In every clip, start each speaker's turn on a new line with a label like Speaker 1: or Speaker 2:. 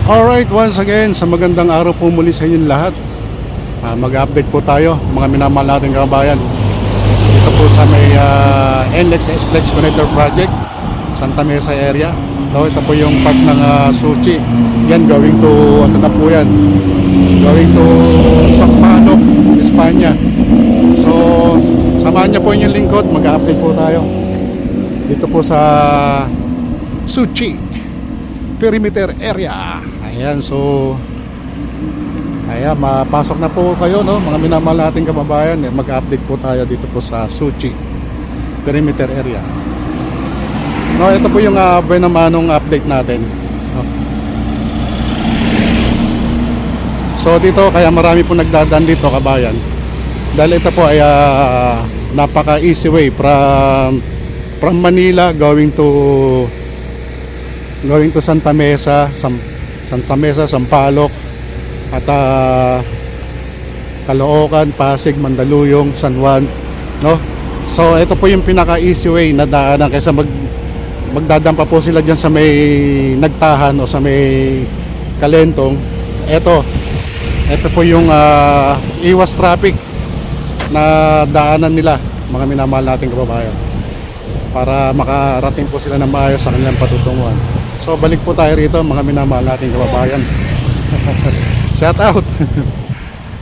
Speaker 1: Alright, once again, sa magandang araw po muli sa inyong lahat. Mag-update po tayo, mga minamahal nating kabayan. Dito po sa may NLEX SLEX Connector Project, Santa Mesa area. So, ito po yung part ng Suchi. Yan, going to, ano na po yan, going to Sampaloc, Espanya. So, samahan niyo po inyong lingkod, mag-update po tayo. Dito po sa Suchi perimeter area. Ayan, so ayan, mapasok na po kayo, no, mga minamahal nating kababayan. Mag-update po tayo dito po sa Suchi perimeter area. No, ito po yung buenamanong update natin, no? So dito, kaya marami po nagdadaan dito, kabayan, dahil ito po ay napaka easy way from Manila going to Santa Mesa, Sampaloc, at Caloocan, Pasig, Mandaluyong, San Juan, no? So ito po yung pinaka easy way na daanan kaysa magdadaan pa po sila diyan sa may Nagtahan o sa may Kalentong. Ito po yung iwas traffic na daanan nila, mga minamahal nating kababayan, para makarating po sila ng maayos sa kanilang patutunguhan. So balik po tayo rito, mga minamahal nating kababayan. Shout out.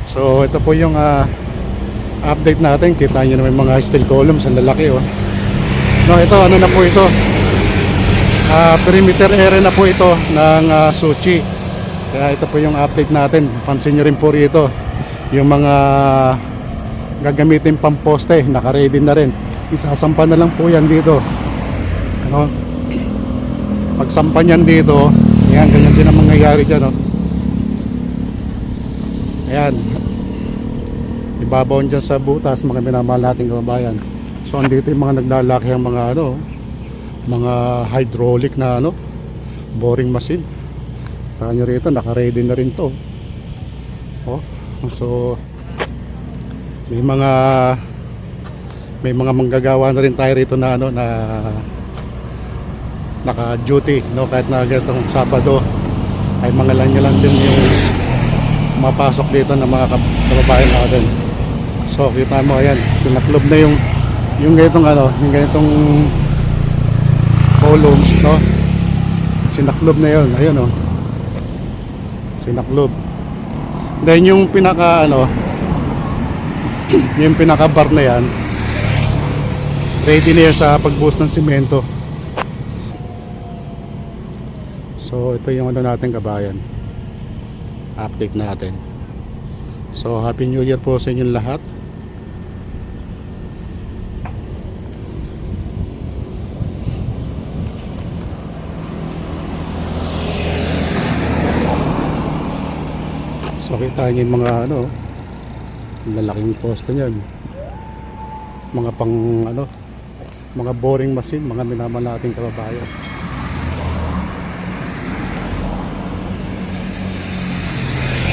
Speaker 1: So ito po yung update natin. Kita nyo na may mga steel columns, ang lalaki, oh. No, ito ano na po ito, perimeter area na po ito ng Suchi. Kaya ito po yung update natin. Pansin nyo rin po rito yung mga gagamitin pang poste, naka-ready na rin. Isasampa na lang po yan dito, ano, pagsampa niyan dito, yan, ganyan din ang mangyayari dyan, no? Ayan, ibabaw dyan sa butas, mga minamahal nating kababayan. So andito yung mga naglalaki ang mga ano, mga hydraulic na ano, boring machine. Kaya nyo rito, naka-ready na rin to, oh. So may mga manggagawa na rin tayo rito na ano, na naka-duty, no, kahit na ganitong Sabado ay mga lang din yung mapasok dito ng mga kababayan natin. So kita mo, ayan, sinaklob na yung ganitong ano, yung ganitong columns, no, sinaklob na yun, ayun, oh, sinaklob. Then yung pinaka ano, yung pinaka bar na yan, ready na yan sa pagbuhos ng simento. So ito yung ano natin, kabayan, update natin. So Happy New Year po sa inyong lahat. So kita nyo yung mga ano, lalaking poste niyan, mga pang ano, mga boring machine, mga minamahal nating kababayan.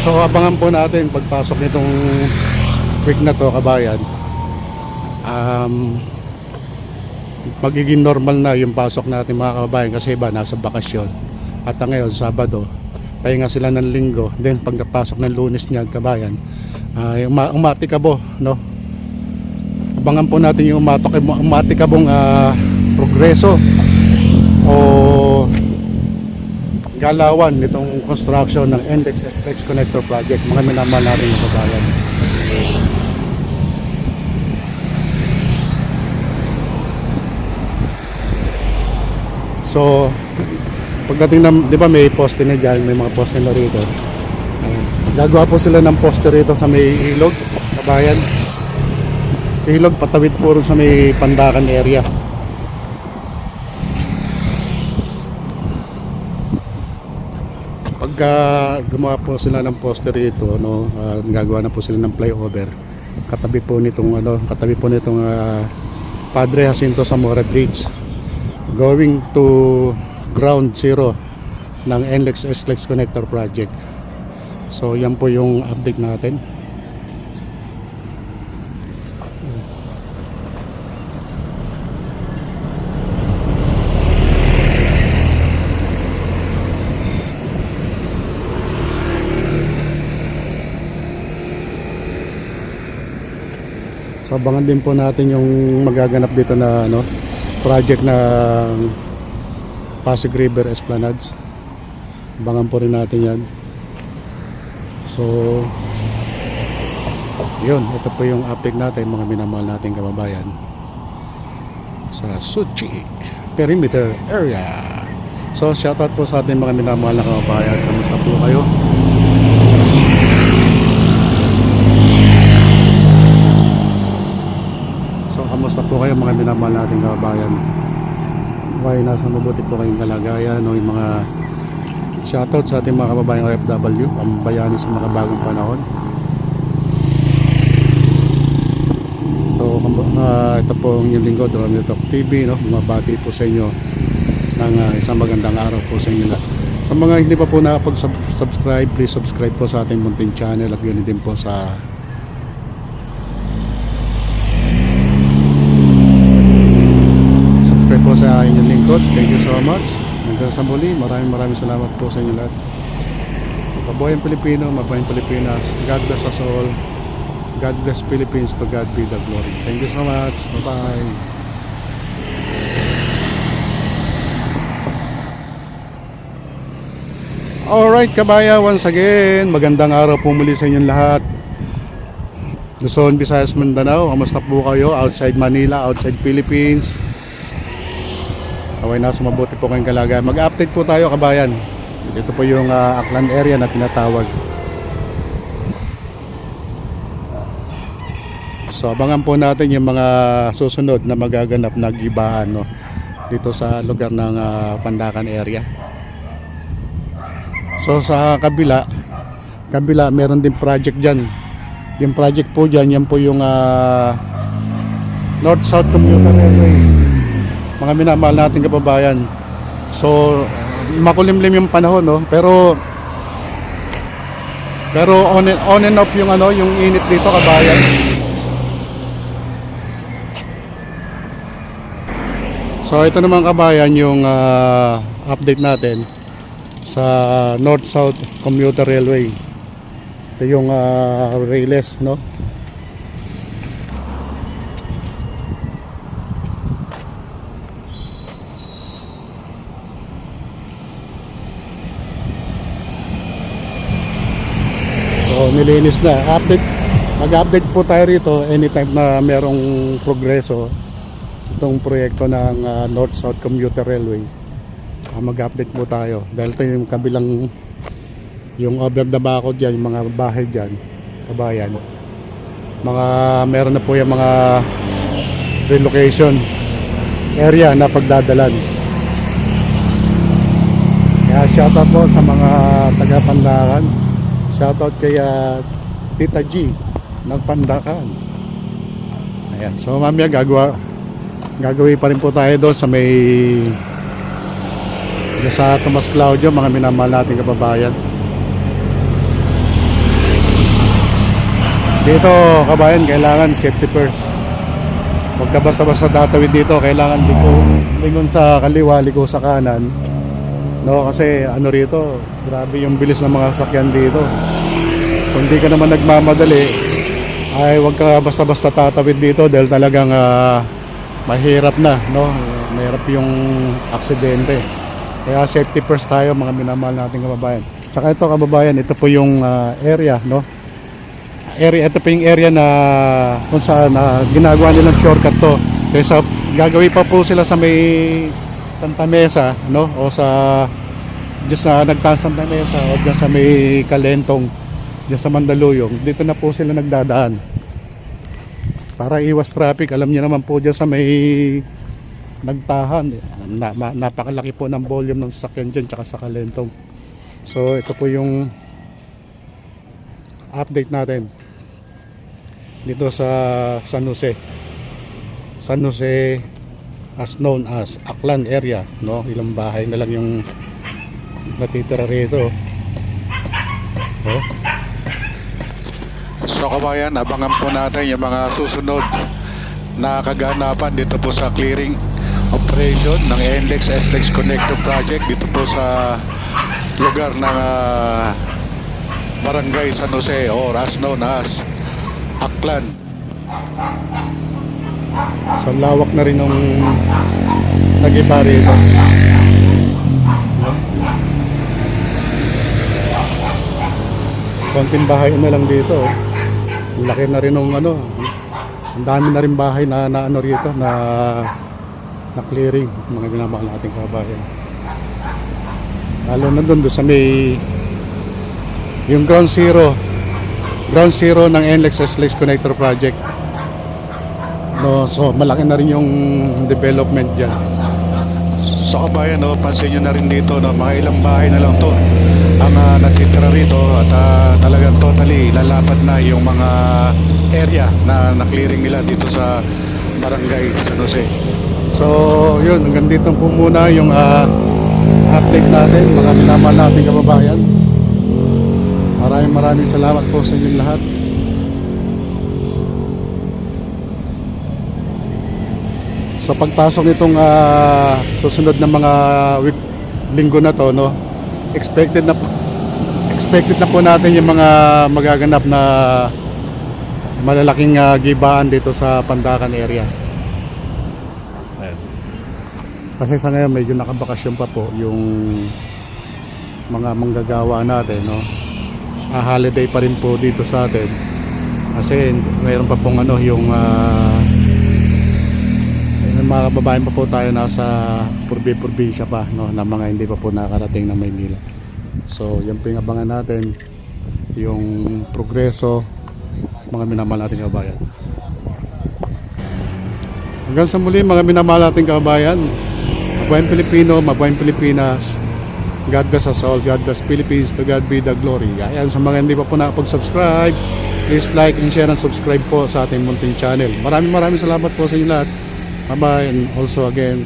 Speaker 1: So abangan po natin pagpasok nitong week na to, kabayan. Magiging normal na yung pasok natin, mga kababayan, kasi iba nasa bakasyon. At ngayon Sabado, pahinga sila ng Linggo. Then pagpasok ng Lunes niya, kabayan, umatikabo, no? Abangan po natin yung umatikabong progreso o galawan nitong construction ng NLEX SLEX Connector Project, mga minamahal natin yung kabayan. So pagdating ng, di ba may poste na dyan, may mga poste na rito. Gagawa po sila ng poste rito sa may ilog, kabayan. Ilog patawid po rin sa may Pandakan area. Pagka gumawa po sila ng poste rito, no, gagawa na po sila ng flyover. Katabi po nitong Padre Jacinto Zamora Bridge, going to ground zero ng NLEX SLEX Connector Project. So yan po yung update natin. So abangan din po natin yung magaganap dito na ano, project na Pasig River Esplanades. Abangan po rin natin yan. So yun, ito po yung update natin mga minamahal nating kababayan sa Suchi Perimeter Area. So shoutout po sa ating mga minamahal na kababayan. Kamusta po kayo? So kamusta po kayo mga minamahal nating kababayan? Okay, nasa mabuti po kayong kalagayan o yung mga shoutout sa ating mga kababayang OFW, ang bayani sa mga bagong panahon. So ito po ang inyong lingkod, Romeo Talk TV, no? Bumabati po sa inyo ng isang magandang araw po sa inyo lahat. Sa mga hindi pa po nakapag-subscribe, please subscribe po sa ating munting channel at yun din po sa subscribe po sa inyong lingkod. Thank you so much. Hanggang sa muli, maraming salamat po sa inyo lahat. Mabuhay ang Pilipino, mabuhay ang Pilipinas. God bless us all. God bless Philippines, to God be the glory. Thank you so much. Bye-bye. Alright kabaya, once again, magandang araw po muli sa inyong lahat. Luzon, Visayas, Mindanao, kamusta po kayo? Outside Manila, outside Philippines. Okay, nasa mabuti po kayong kalagayan. Mag-update po tayo kabayan. Ito po yung Aklan area na tinatawag. So abangan po natin yung mga susunod na magaganap na gibahan, no, dito sa lugar ng Pandacan area. So sa kabila meron din project dyan. Yung project po dyan, yan po yung North-South Commuter Railway, mga minamahal natin kababayan. So makulimlim yung panahon, no, pero on and off yung ano, yung init dito kabayan. So ito naman kabayan yung update natin sa North-South Commuter Railway. Ito yung railes, no? So nilinis na. Mag-update po tayo rito anytime na merong progreso itong proyekto ng North-South Commuter Railway. Mag-update po tayo dahil ito yung kabilang, yung over the backod dyan, yung mga bahay dyan kabayan, meron na po yung mga relocation area na pagdadalan. Kaya shoutout po sa mga taga Pandacan, shoutout kay Tita G ng Pandacan. Ayan, so mamaya gagawin pa rin po tayo doon sa sa Tomas Claudio, mga minamahal nating kababayan. Dito kabayan, kailangan safety first. Huwag ka basta-basta tatawid dito, kailangan lingon sa kaliwa, liko sa kanan, no, kasi ano rito, grabe yung bilis ng mga sakyan dito. Kung di ka naman nagmamadali, ay huwag ka basta-basta tatawid dito dahil talagang mahirap na, no? Mahirap yung aksidente. Kaya safety first tayo mga minamahal nating kababayan. Tsaka ito kababayan, ito po yung area, no? Ito po yung area na kung saan ginagawa nilang shortcut to. Kaya gagawin pa po sila sa may Santa Mesa, no? O sa just nagtaan Santa Mesa o dyan sa may Kalentong, dyan sa Mandaluyong. Dito na po sila nagdadaan para iwas traffic. Alam niyo naman po dyan sa may nagtahan, napakalaki po ng volume ng sasakyan dyan tsaka sa Kalentong. So ito po yung update natin dito sa San Jose as known as Aklan area, no? Ilang bahay na lang yung natitira rito, oh. So kabayan, abangan po natin yung mga susunod na kaganapan dito po sa clearing operation ng NLEX-SLEX Connector Project dito po sa lugar ng Barangay San Jose or as known as Aklan. So lawak na rin nung nag-iba rito. Konting bahay na lang dito. Laki na rin nung ano. Ang dami na rin bahay na ano rito na clearing, mga minamahal nating kabayan. Lalo na doon sa may yung ground zero ng NLEX SLEX Connector Project. No, so malaki na rin yung development diyan. Sa kabayan, no, pansin nyo na rin dito, no, mga ilang bahay na lang to ang natitira rito at talagang totally lalapad na yung mga area na na-clearing nila dito sa barangay San Jose. So yun, hanggang dito po muna yung update natin, mga minamahal nating kababayan. Maraming salamat po sa inyong lahat. So pagpasok nitong susunod na mga linggo na to, no, expected na po natin yung mga magaganap na malalaking gibaan dito sa Pandacan area. Ayan. Kasi sa ngayon medyo nakabakasyon pa po yung mga manggagawa natin, no. Holiday pa rin po dito sa atin. Kasi mayroon pa pong ano yung mga kababayan pa po tayo nasa probinsya pa, no, na mga hindi pa po nakarating ng Maynila. So yan po yung abangan natin, yung progreso, mga minamahal nating kababayan. Hanggang sa muli, mga minamahal nating kababayan. Mabuhay Pilipino, mabuhay Pilipinas. God bless us all, God bless Philippines, to God be the glory. Ayan, sa mga hindi pa po nakapag-subscribe, please like and share and subscribe po sa ating munting channel. Maraming salamat po sa inyo lahat. Bye bye, and also again,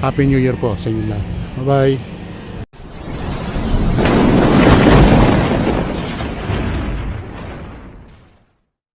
Speaker 1: Happy New Year po sa inyo lahat. Bye bye.